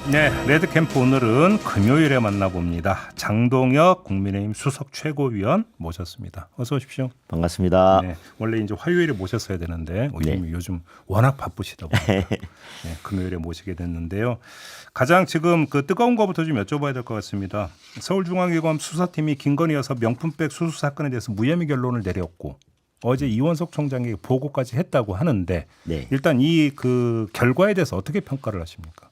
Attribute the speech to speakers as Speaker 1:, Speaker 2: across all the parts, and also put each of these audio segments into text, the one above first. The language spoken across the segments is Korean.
Speaker 1: 네, 레드캠프 오늘은 금요일에 만나봅니다. 장동혁 국민의힘 수석 최고위원 모셨습니다. 어서 오십시오.
Speaker 2: 반갑습니다.
Speaker 1: 네, 원래 이제 화요일에 모셨어야 되는데 요즘 워낙 바쁘시다 보니까 네, 금요일에 모시게 됐는데요. 가장 지금 그 뜨거운 거부터 좀 여쭤봐야 될 것 같습니다. 서울중앙지검 수사팀이 김건희 여사 명품백 수수 사건에 대해서 무혐의 결론을 내렸고 어제 이원석 총장에게 보고까지 했다고 하는데
Speaker 2: 네.
Speaker 1: 일단 이 그 결과에 대해서 어떻게 평가를 하십니까?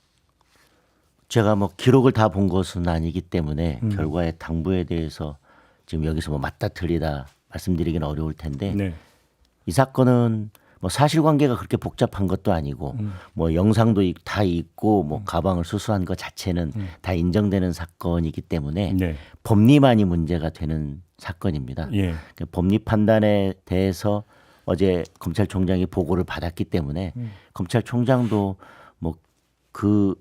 Speaker 2: 제가 뭐 기록을 다 본 것은 아니기 때문에 결과의 당부에 대해서 지금 여기서 뭐 맞다 틀리다 말씀드리기는 어려울 텐데
Speaker 1: 네.
Speaker 2: 이 사건은 뭐 사실관계가 그렇게 복잡한 것도 아니고 뭐 영상도 다 있고 뭐 가방을 수수한 것 자체는 다 인정되는 사건이기 때문에
Speaker 1: 네.
Speaker 2: 법리만이 문제가 되는 사건입니다.
Speaker 1: 예.
Speaker 2: 그 법리 판단에 대해서 어제 검찰총장이 보고를 받았기 때문에 검찰총장도 뭐 그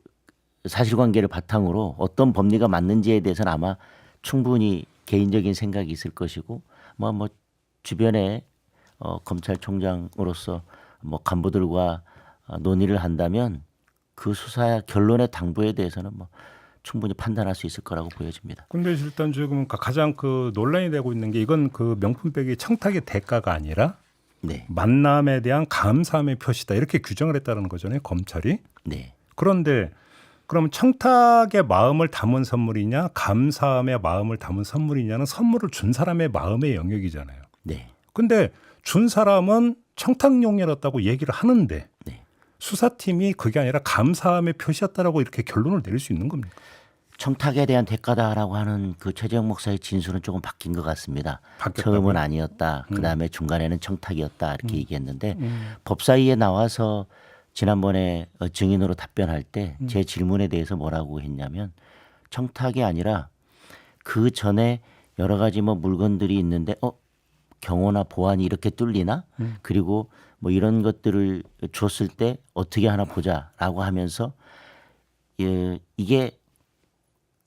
Speaker 2: 사실관계를 바탕으로 어떤 법리가 맞는지에 대해서는 아마 충분히 개인적인 생각이 있을 것이고 뭐 주변에 검찰총장으로서 뭐 간부들과 논의를 한다면 그 수사 결론의 당부에 대해서는 뭐 충분히 판단할 수 있을 거라고 보여집니다.
Speaker 1: 근데 일단 지금 가장 그 논란이 되고 있는 게 이건 그 명품백이 청탁의 대가가 아니라
Speaker 2: 네,
Speaker 1: 만남에 대한 감사함의 표시다 이렇게 규정을 했다는 거잖아요, 검찰이.
Speaker 2: 네.
Speaker 1: 그런데 그럼 청탁의 마음을 담은 선물이냐, 감사함의 마음을 담은 선물이냐는 선물을 준 사람의 마음의 영역이잖아요.
Speaker 2: 네.
Speaker 1: 근데 준 사람은 청탁용이었다고 얘기를 하는데
Speaker 2: 네.
Speaker 1: 수사팀이 그게 아니라 감사함의 표시였다라고 이렇게 결론을 내릴 수 있는 겁니까?
Speaker 2: 청탁에 대한 대가다라고 하는 그 최재형 목사의 진술은 조금 바뀐 것 같습니다.
Speaker 1: 바뀌었다고요?
Speaker 2: 처음은 아니었다. 그다음에 중간에는 청탁이었다 이렇게 얘기했는데 법사위에 나와서 지난번에 증인으로 답변할 때 제 질문에 대해서 뭐라고 했냐면 청탁이 아니라 그 전에 여러 가지 뭐 물건들이 있는데 경호나 보안이 이렇게 뚫리나 그리고 뭐 이런 것들을 줬을 때 어떻게 하나 보자라고 하면서 이게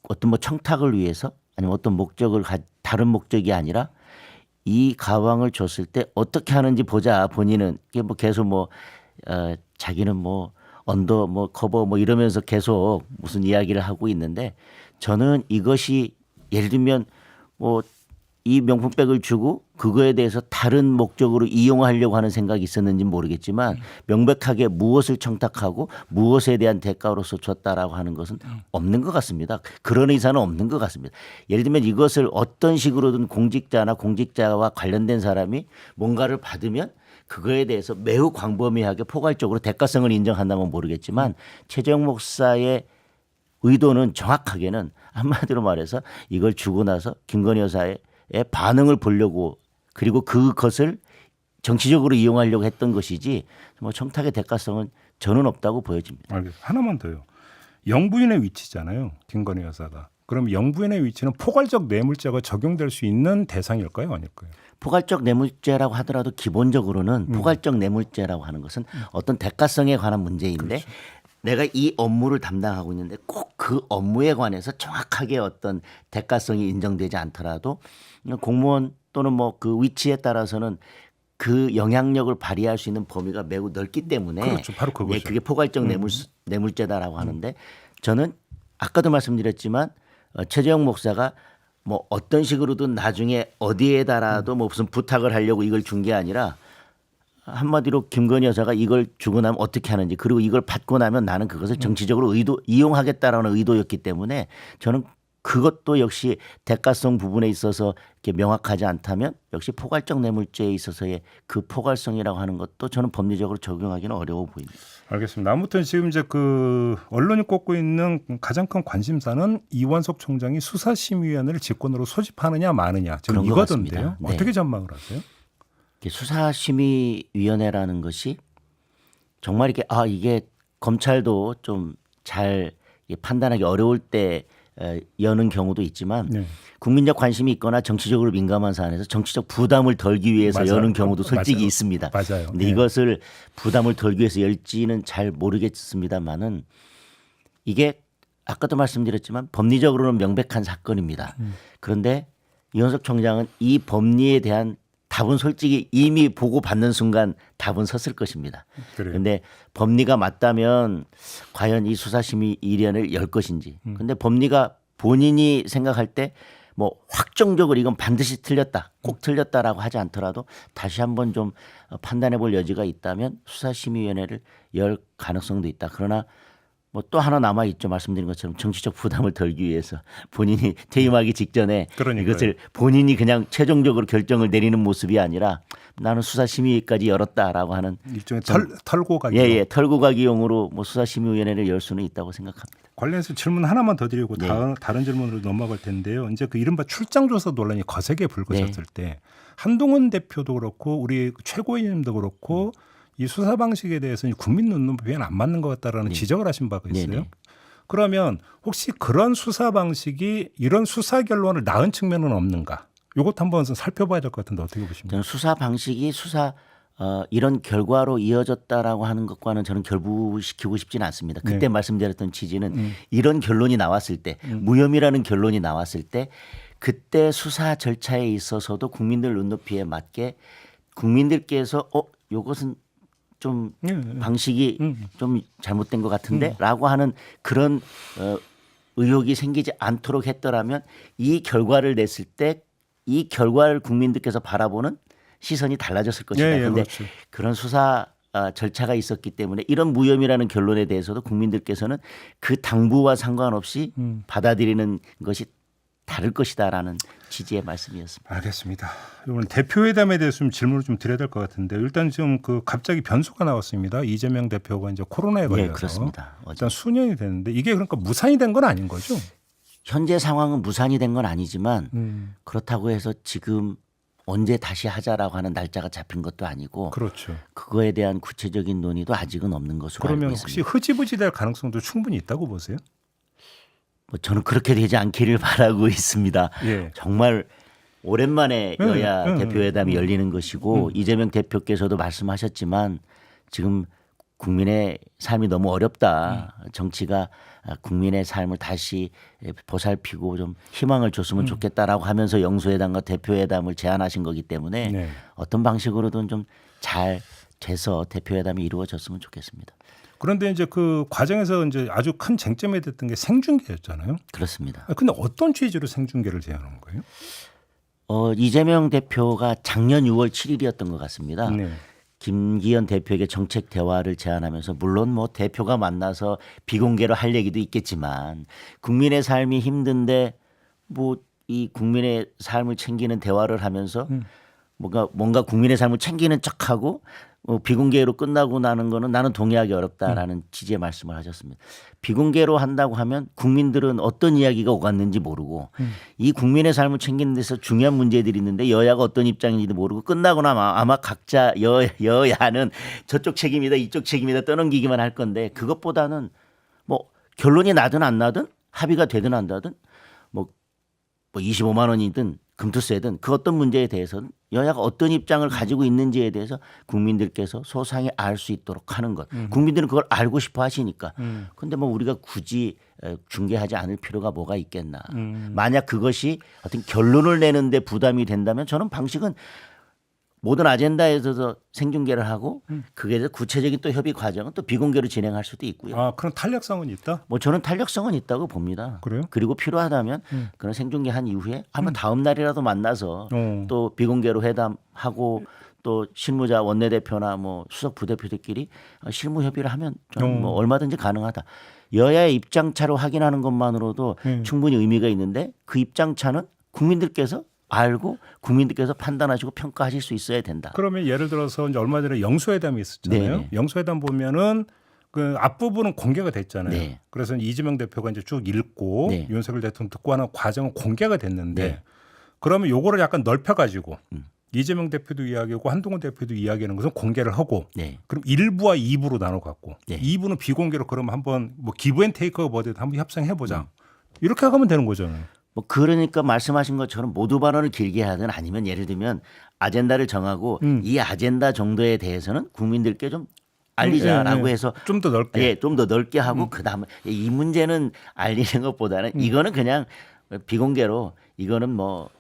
Speaker 2: 어떤 뭐 청탁을 위해서 아니면 어떤 목적을 다른 목적이 아니라 이 가방을 줬을 때 어떻게 하는지 보자. 본인은 이게 뭐 계속 뭐 자기는 뭐 언더 뭐 커버 뭐 이러면서 계속 무슨 이야기를 하고 있는데 저는 이것이 예를 들면 뭐 이 명품백을 주고 그거에 대해서 다른 목적으로 이용하려고 하는 생각이 있었는지 모르겠지만 명백하게 무엇을 청탁하고 무엇에 대한 대가로서 줬다라고 하는 것은 없는 것 같습니다. 그런 의사는 없는 것 같습니다. 예를 들면 이것을 어떤 식으로든 공직자나 공직자와 관련된 사람이 뭔가를 받으면 그거에 대해서 매우 광범위하게 포괄적으로 대가성을 인정한다면 모르겠지만 최재형 목사의 의도는 정확하게는 한마디로 말해서 이걸 주고 나서 김건희 여사의 반응을 보려고 그리고 그것을 정치적으로 이용하려고 했던 것이지 뭐 청탁의 대가성은 저는 없다고 보여집니다.
Speaker 1: 알겠습니다. 하나만 더요. 영부인의 위치잖아요, 김건희 여사가. 그럼 영부인의 위치는 포괄적 뇌물죄가 적용될 수 있는 대상일까요, 아닐까요?
Speaker 2: 포괄적 뇌물죄라고 하더라도 기본적으로는 포괄적 뇌물죄라고 하는 것은 어떤 대가성에 관한 문제인데
Speaker 1: 그렇죠.
Speaker 2: 내가 이 업무를 담당하고 있는데 꼭 그 업무에 관해서 정확하게 어떤 대가성이 인정되지 않더라도 공무원 또는 뭐 그 위치에 따라서는 그 영향력을 발휘할 수 있는 범위가 매우 넓기 때문에
Speaker 1: 그렇죠. 바로 그거죠.
Speaker 2: 그게 포괄적 뇌물죄다라고 하는데 저는 아까도 말씀드렸지만 최재형 목사가 뭐 어떤 식으로든 나중에 어디에다라도 뭐 무슨 부탁을 하려고 이걸 준 게 아니라 한마디로 김건희 여사가 이걸 주고 나면 어떻게 하는지 그리고 이걸 받고 나면 나는 그것을 정치적으로 이용하겠다라는 의도였기 때문에 저는 그것도 역시 대가성 부분에 있어서 이렇게 명확하지 않다면 역시 포괄적 뇌물죄에 있어서의 그 포괄성이라고 하는 것도 저는 법리적으로 적용하기는 어려워 보입니다.
Speaker 1: 알겠습니다. 아무튼 지금 이제 그 언론이 꼽고 있는 가장 큰 관심사는 이원석 총장이 수사심의위원회를 직권으로 소집하느냐 마느냐 지금
Speaker 2: 그런 것
Speaker 1: 이거던데요.
Speaker 2: 같습니다. 네.
Speaker 1: 어떻게 전망을 하세요?
Speaker 2: 수사심의위원회라는 것이 정말 이게 이게 검찰도 좀 잘 판단하기 어려울 때 여는 경우도 있지만
Speaker 1: 네.
Speaker 2: 국민적 관심이 있거나 정치적으로 민감한 사안에서 정치적 부담을 덜기 위해서
Speaker 1: 맞아요.
Speaker 2: 여는 경우도 솔직히
Speaker 1: 맞아요.
Speaker 2: 있습니다.
Speaker 1: 맞아요.
Speaker 2: 근데
Speaker 1: 네.
Speaker 2: 이것을 부담을 덜기 위해서 열지는 잘 모르겠습니다만은 이게 아까도 말씀드렸지만 법리적으로는 명백한 사건입니다. 그런데 이원석 총장은 이 법리에 대한 답은 솔직히 이미 보고 받는 순간 답은 섰을 것입니다.
Speaker 1: 그래요.
Speaker 2: 그런데 법리가 맞다면 과연 이 수사심의 1년을 열 것인지. 근데 법리가 본인이 생각할 때 뭐 확정적으로 이건 반드시 틀렸다, 꼭 틀렸다라고 하지 않더라도 다시 한번 좀 판단해 볼 여지가 있다면 수사심의위원회를 열 가능성도 있다. 그러나 뭐 또 하나 남아 있죠. 말씀드린 것처럼 정치적 부담을 덜기 위해서 본인이 퇴임하기 직전에
Speaker 1: 그러니까요.
Speaker 2: 이것을 본인이 그냥 최종적으로 결정을 내리는 모습이 아니라 나는 수사심의까지 열었다라고 하는
Speaker 1: 일종의 털고 가기.
Speaker 2: 예, 털고 가기용으로 뭐 수사심의위원회를 열 수는 있다고 생각합니다.
Speaker 1: 관련해서 질문 하나만 더 드리고
Speaker 2: 네.
Speaker 1: 다른 질문으로 넘어갈 텐데요. 이제 그 이른바 출장조사 논란이 거세게 불거졌을 때 한동훈 대표도 그렇고 우리 최고위원님도 그렇고 이 수사 방식에 대해서는 국민 눈높이에는 안 맞는 것 같다라는 지적을 하신 바가 있어요.
Speaker 2: 네네.
Speaker 1: 그러면 혹시 그런 수사 방식이 이런 수사 결론을 낳은 측면은 없는가? 이것도 한번 살펴봐야 될 것 같은데 어떻게 보십니까?
Speaker 2: 저는 수사 방식이 이런 결과로 이어졌다라고 하는 것과는 저는 결부시키고 싶지는 않습니다. 그때
Speaker 1: 네.
Speaker 2: 말씀드렸던 취지는 이런 결론이 나왔을 때 무혐의라는 결론이 나왔을 때 그때 수사 절차에 있어서도 국민들 눈높이에 맞게 국민들께서 요것은 좀 방식이 좀 잘못된 것 같은데라고 하는 그런 의혹이 생기지 않도록 했더라면 이 결과를 냈을 때 이 결과를 국민들께서 바라보는 시선이 달라졌을 것이다. 그런데
Speaker 1: 그렇죠.
Speaker 2: 그런 수사 절차가 있었기 때문에 이런 무혐의라는 결론에 대해서도 국민들께서는 그 당부와 상관없이 받아들이는 것이 다를 것이다라는 취지의 말씀이었습니다.
Speaker 1: 알겠습니다. 오늘 대표회담에 대해서 좀 질문을 좀 드려야 될 것 같은데 일단 지금 그 갑자기 변수가 나왔습니다. 이재명 대표가 이제 코로나에 걸려서
Speaker 2: 그렇습니다.
Speaker 1: 일단 수년이 됐는데 이게 그러니까 무산이 된 건 아닌 거죠?
Speaker 2: 현재 상황은 무산이 된 건 아니지만 그렇다고 해서 지금 언제 다시 하자라고 하는 날짜가 잡힌 것도 아니고
Speaker 1: 그렇죠.
Speaker 2: 그거에 대한 구체적인 논의도 아직은 없는 것으로
Speaker 1: 그러면
Speaker 2: 알고
Speaker 1: 혹시
Speaker 2: 있습니다.
Speaker 1: 흐지부지 될 가능성도 충분히 있다고 보세요?
Speaker 2: 뭐 저는 그렇게 되지 않기를 바라고 있습니다.
Speaker 1: 예.
Speaker 2: 정말 오랜만에 여야
Speaker 1: 응,
Speaker 2: 대표회담이 열리는 것이고 이재명 대표께서도 말씀하셨지만 지금 국민의 삶이 너무 어렵다. 정치가 국민의 삶을 다시 보살피고 좀 희망을 줬으면 좋겠다라고 하면서 영수회담과 대표회담을 제안하신 거기 때문에
Speaker 1: 네.
Speaker 2: 어떤 방식으로든 좀 잘 돼서 대표회담이 이루어졌으면 좋겠습니다.
Speaker 1: 그런데 이제 그 과정에서 이제 아주 큰 쟁점이 됐던 게 생중계였잖아요.
Speaker 2: 그렇습니다.
Speaker 1: 근데 어떤 취지로 생중계를 제안한 거예요?
Speaker 2: 이재명 대표가 작년 6월 7일이었던 것 같습니다.
Speaker 1: 네.
Speaker 2: 김기현 대표에게 정책 대화를 제안하면서 물론 뭐 대표가 만나서 비공개로 할 얘기도 있겠지만 국민의 삶이 힘든데 뭐 이 국민의 삶을 챙기는 대화를 하면서 뭔가 국민의 삶을 챙기는 척하고 비공개로 끝나고 나는 거는 나는 동의하기 어렵다라는 취지의 말씀을 하셨습니다. 비공개로 한다고 하면 국민들은 어떤 이야기가 오갔는지 모르고 이 국민의 삶을 챙기는 데서 중요한 문제들이 있는데 여야가 어떤 입장인지도 모르고 끝나고 나면 아마 각자 여야는 저쪽 책임이다 이쪽 책임이다 떠넘기기만 할 건데 그것보다는 뭐 결론이 나든 안 나든 합의가 되든 안 되든 뭐 25만 원이든 금투세든 그 어떤 문제에 대해서는 여야가 어떤 입장을 가지고 있는지에 대해서 국민들께서 소상히 알 수 있도록 하는 것. 국민들은 그걸 알고 싶어 하시니까. 그런데 뭐 우리가 굳이 중계하지 않을 필요가 뭐가 있겠나. 만약 그것이 어떤 결론을 내는데 부담이 된다면 저는 방식은 모든 아젠다에서 생중계를 하고 그게 대해서 구체적인 또 협의 과정은 또 비공개로 진행할 수도 있고요.
Speaker 1: 아, 그런 탄력성은 있다?
Speaker 2: 뭐 저는 탄력성은 있다고 봅니다.
Speaker 1: 그래요?
Speaker 2: 그리고 필요하다면 그런 생중계한 이후에 아마 다음 날이라도 만나서 또 비공개로 회담하고 또 실무자 원내대표나 뭐 수석 부대표들끼리 실무 협의를 하면 저는 뭐 얼마든지 가능하다. 여야의 입장차로 확인하는 것만으로도 충분히 의미가 있는데 그 입장차는 국민들께서 알고 국민들께서 판단하시고 평가하실 수 있어야 된다.
Speaker 1: 그러면 예를 들어서 이제 얼마 전에 영수회담이 있었잖아요.
Speaker 2: 네네.
Speaker 1: 영수회담 보면은 그 앞부분은 공개가 됐잖아요.
Speaker 2: 네.
Speaker 1: 그래서 이재명 대표가 이제 쭉 읽고
Speaker 2: 네.
Speaker 1: 윤석열 대통령 듣고 하는 과정은 공개가 됐는데
Speaker 2: 네.
Speaker 1: 그러면 요거를 약간 넓혀가지고 이재명 대표도 이야기하고 한동훈 대표도 이야기하는 것은 공개를 하고
Speaker 2: 네.
Speaker 1: 그럼 1부와 2부로 나눠 갖고
Speaker 2: 네.
Speaker 1: 2부는 비공개로 그러면 한번 뭐 기브앤테이크가 뭐든 한번 협상해 보자. 이렇게 하면 되는 거잖아요.
Speaker 2: 뭐 그러니까 말씀하신 것처럼 모두 발언을 길게 하든 아니면 예를 들면 아젠다를 정하고 이 아젠다 정도에 대해서는 국민들께 좀 알리자라고 해서
Speaker 1: 좀 더 넓게.
Speaker 2: 좀 더 넓게 하고 그다음에 이 문제는 알리는 것보다는 이거는 그냥 비공개로 이거는 뭐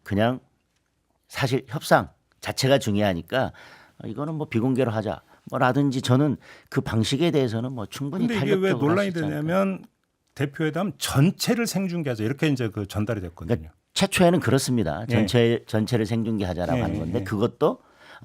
Speaker 2: 그냥 사실 협상 자체가 중요하니까 이거는 뭐 비공개로 하자 뭐라든지 저는 그 방식에 대해서는 뭐 충분히
Speaker 1: 근데 이게 왜
Speaker 2: 탄력적으로
Speaker 1: 논란이
Speaker 2: 할수 있지 않을까.
Speaker 1: 되냐면 대표회담 전체를 생중계하자 이렇게 이제 그 전달이 됐거든요.
Speaker 2: 그러니까 최초에는 그렇습니다. 전체를 생중계하자라고
Speaker 1: 예,
Speaker 2: 하는 건데
Speaker 1: 예.
Speaker 2: 그것도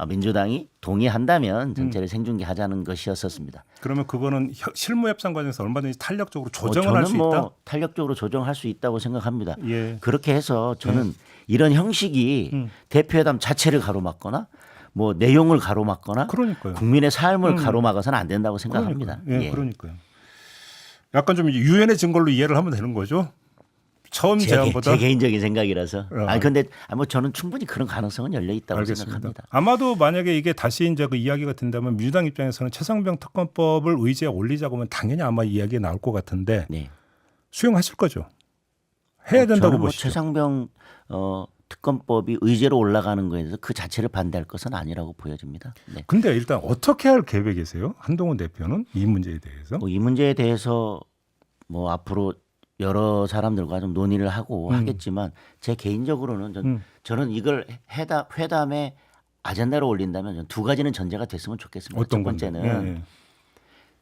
Speaker 2: 민주당이 동의한다면 전체를 생중계하자는 것이었었습니다.
Speaker 1: 그러면 그거는 실무 협상 과정에서 얼마든지 탄력적으로 조정을
Speaker 2: 저는
Speaker 1: 할 수
Speaker 2: 뭐
Speaker 1: 있다.
Speaker 2: 탄력적으로 조정할 수 있다고 생각합니다.
Speaker 1: 예.
Speaker 2: 그렇게 해서 저는 이런 형식이 대표회담 자체를 가로막거나 뭐 내용을 가로막거나
Speaker 1: 그러니까요.
Speaker 2: 국민의 삶을 가로막아서는 안 된다고 생각합니다.
Speaker 1: 예, 그러니까요. 약간 좀 유연해진 걸로 이해를 하면 되는 거죠. 처음 제안보다.
Speaker 2: 제 개인적인 생각이라서.
Speaker 1: 아,
Speaker 2: 근데 뭐 저는 충분히 그런 가능성은 열려 있다고
Speaker 1: 알겠습니다.
Speaker 2: 생각합니다.
Speaker 1: 아마도 만약에 이게 다시 이제 그 이야기가 된다면 민주당 입장에서는 최상병 특검법을 의제에 올리자고 하면 당연히 아마 이야기가 나올 것 같은데
Speaker 2: 네.
Speaker 1: 수용하실 거죠? 해야 된다고
Speaker 2: 저는 뭐
Speaker 1: 보시죠.
Speaker 2: 최상병 특검법이 의제로 올라가는 거에 대해서 그 자체를 반대할 것은 아니라고 보여집니다. 네.
Speaker 1: 근데 일단 어떻게 할 계획이세요? 한동훈 대표는 이 문제에 대해서?
Speaker 2: 뭐 이 문제에 대해서 뭐 앞으로 여러 사람들과 좀 논의를 하고 하겠지만 제 개인적으로는 저는 이걸 회담의 아젠다로 올린다면 두 가지는 전제가 됐으면 좋겠습니다.
Speaker 1: 어떤
Speaker 2: 첫
Speaker 1: 건데?
Speaker 2: 번째는
Speaker 1: 예.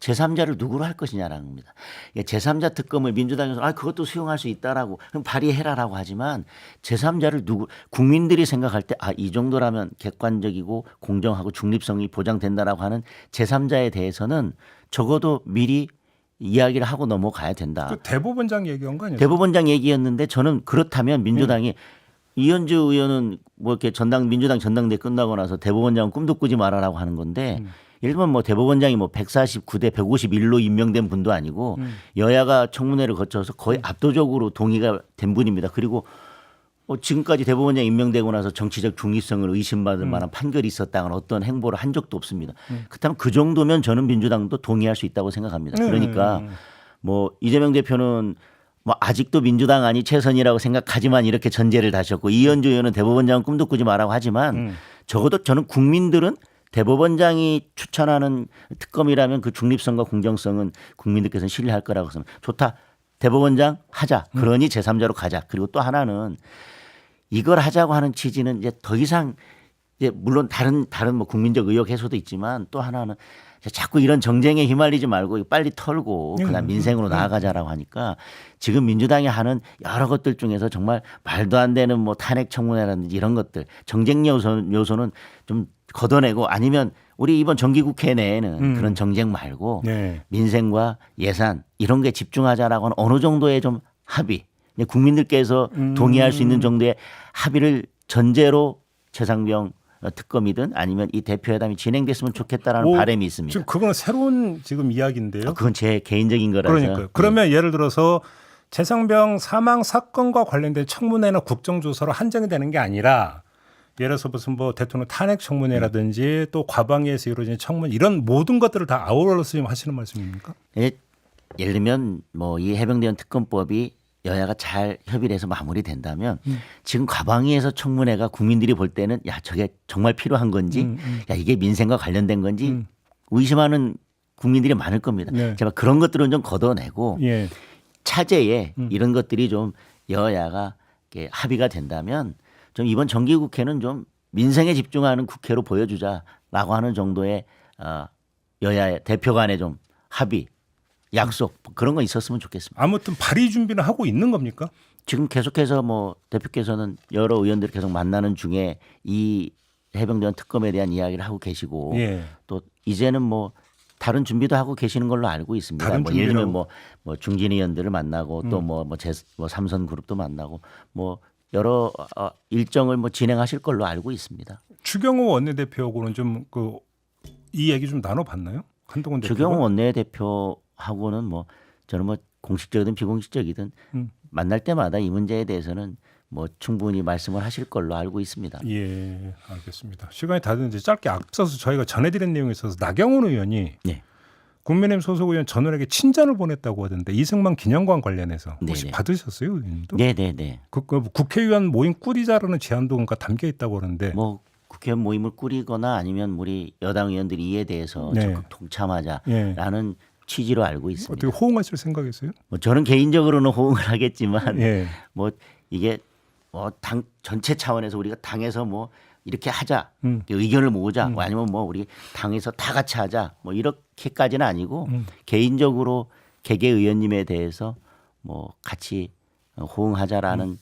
Speaker 2: 제3자를 누구로 할 것이냐라는 겁니다. 제3자 특검을 민주당에서 그것도 수용할 수 있다라고 그럼 발의해라라고 하지만 제3자를 국민들이 생각할 때 이 정도라면 객관적이고 공정하고 중립성이 보장된다라고 하는 제3자에 대해서는 적어도 미리 이야기를 하고 넘어가야 된다.
Speaker 1: 그 대법원장 얘기한 거 아니에요?
Speaker 2: 대법원장 얘기였는데 저는 그렇다면 민주당이 이현주 의원은 뭐 이렇게 민주당 전당대 끝나고 나서 대법원장은 꿈도 꾸지 말아라고 하는 건데 예를 들면 뭐 대법원장이 뭐 149대 151로 임명된 분도 아니고 여야가 청문회를 거쳐서 거의 압도적으로 동의가 된 분입니다. 그리고 지금까지 대법원장 임명되고 나서 정치적 중립성을 의심받을 만한 판결이 있었다는 어떤 행보를 한 적도 없습니다. 그렇다면 그 정도면 저는 민주당도 동의할 수 있다고 생각합니다. 그러니까 뭐 이재명 대표는 뭐 아직도 민주당 안이 최선이라고 생각하지만 이렇게 전제를 다셨고 이현주 의원은 대법원장은 꿈도 꾸지 마라고 하지만 적어도 저는 국민들은 대법원장이 추천하는 특검이라면 그 중립성과 공정성은 국민들께서는 신뢰할 거라고 생각합니다. 좋다. 대법원장 하자. 그러니 제3자로 가자. 그리고 또 하나는 이걸 하자고 하는 취지는 이제 더 이상 이제 물론 다른 뭐 국민적 의혹 해소도 있지만 또 하나는 자꾸 이런 정쟁에 휘말리지 말고 빨리 털고 그다음 민생으로 나아가자라고 하니까 지금 민주당이 하는 여러 것들 중에서 정말 말도 안 되는 뭐 탄핵 청문회라든지 이런 것들 정쟁 요소는 좀 걷어내고 아니면 우리 이번 정기국회 내에는 그런 정쟁 말고
Speaker 1: 네.
Speaker 2: 민생과 예산 이런 게 집중하자라고 하는 어느 정도의 좀 합의 국민들께서 동의할 수 있는 정도의 합의를 전제로 최상병 특검이든 아니면 이 대표회담이 진행됐으면 좋겠다라는 바람이 있습니다.
Speaker 1: 지금 그거는 새로운 지금 이야기인데요.
Speaker 2: 그건 제 개인적인 거라서.
Speaker 1: 그러니까요. 그러면 예를 들어서 최상병 사망 사건과 관련된 청문회나 국정조사로 한정이 되는 게 아니라 예를 들어서 무슨 뭐 대통령 탄핵 청문회라든지 또 과방위에서 이루어진 청문 이런 모든 것들을 다 아우러서 지금 하시는 말씀입니까?
Speaker 2: 예를 들면 뭐 이 해병대원 특검법이 여야가 잘 협의를 해서 마무리된다면 지금 과방위에서 청문회가 국민들이 볼 때는 저게 정말 필요한 건지 이게 민생과 관련된 건지 의심하는 국민들이 많을 겁니다.
Speaker 1: 네.
Speaker 2: 제발 그런 것들은 좀 걷어내고
Speaker 1: 예.
Speaker 2: 차제에 이런 것들이 좀 여야가 이렇게 합의가 된다면 좀 이번 정기국회는 좀 민생에 집중하는 국회로 보여주자라고 하는 정도의 여야 대표 간의 좀 합의 약속 그런 거 있었으면 좋겠습니다.
Speaker 1: 아무튼 발의 준비는 하고 있는 겁니까?
Speaker 2: 지금 계속해서 뭐 대표께서는 여러 의원들 계속 만나는 중에 이 해병대원 특검에 대한 이야기를 하고 계시고
Speaker 1: 예.
Speaker 2: 또 이제는 뭐 다른 준비도 하고 계시는 걸로 알고 있습니다.
Speaker 1: 다른
Speaker 2: 뭐 예를 들면
Speaker 1: 준비라고?
Speaker 2: 뭐 중진 의원들을 만나고 또 뭐 삼선 그룹도 만나고 뭐 여러 일정을 뭐 진행하실 걸로 알고 있습니다.
Speaker 1: 추경호 원내대표하고는 좀 이 얘기 좀 나눠봤나요? 한동훈 대표가?
Speaker 2: 추경호 원내대표하고는 뭐 저는 뭐 공식적이든 비공식적이든 만날 때마다 이 문제에 대해서는 뭐 충분히 말씀을 하실 걸로 알고 있습니다.
Speaker 1: 예, 알겠습니다. 시간이 다 됐는데 짧게 앞서서 저희가 전해드린 내용에 있어서 나경원 의원이
Speaker 2: 네.
Speaker 1: 국민의힘 소속 의원 전원에게 친전을 보냈다고 하던데 이승만 기념관 관련해서 혹시
Speaker 2: 네네.
Speaker 1: 받으셨어요, 의원님도?
Speaker 2: 네네네.
Speaker 1: 그 국회의원 모임 꾸리자라는 제안도 그러니까 담겨 있다고 하는데.
Speaker 2: 뭐 국회의원 모임을 꾸리거나 아니면 우리 여당 의원들이 이에 대해서
Speaker 1: 네.
Speaker 2: 적극 동참하자라는 취지로 알고 있습니다.
Speaker 1: 어떻게 호응하실 생각이세요?
Speaker 2: 뭐 저는 개인적으로는 호응을 하겠지만
Speaker 1: 예.
Speaker 2: 뭐 이게 당 전체 차원에서 우리가 당에서 뭐 이렇게 하자 의견을 모으자 뭐 아니면 뭐 우리 당에서 다 같이 하자 뭐 이렇게까지는 아니고 개인적으로 개개 의원님에 대해서 뭐 같이 호응하자라는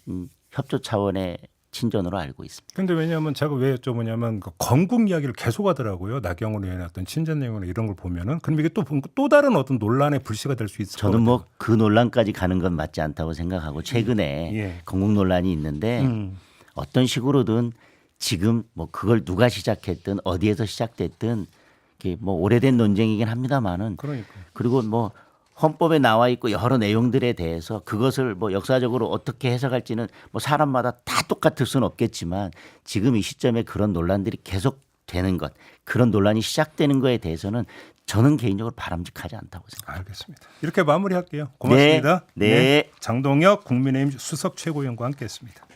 Speaker 2: 협조 차원의 친전으로 알고 있습니다.
Speaker 1: 근데 왜냐하면 제가 왜 여쭤보냐면 그 건국 이야기를 계속 하더라고요. 나경원 의원의 어떤 친전 내용이나 이런 걸 보면은 그럼 이게 또 다른 어떤 논란의 불씨가 될 수 있을 것
Speaker 2: 저는
Speaker 1: 같아요.
Speaker 2: 뭐 그 논란까지 가는 건 맞지 않다고 생각하고 최근에
Speaker 1: 예.
Speaker 2: 건국 논란이 있는데 어떤 식으로든 지금 뭐 그걸 누가 시작했든 어디에서 시작됐든 이게 뭐 오래된 논쟁이긴 합니다만은
Speaker 1: 그러니까.
Speaker 2: 그리고 뭐 헌법에 나와 있고 여러 내용들에 대해서 그것을 뭐 역사적으로 어떻게 해석할지는 뭐 사람마다 다 똑같을 수는 없겠지만 지금 이 시점에 그런 논란들이 계속 되는 것 그런 논란이 시작되는 거에 대해서는 저는 개인적으로 바람직하지 않다고 생각합니다.
Speaker 1: 알겠습니다. 이렇게 마무리할게요. 고맙습니다.
Speaker 2: 네. 네.
Speaker 1: 장동혁 국민의힘 수석 최고위원과 함께했습니다.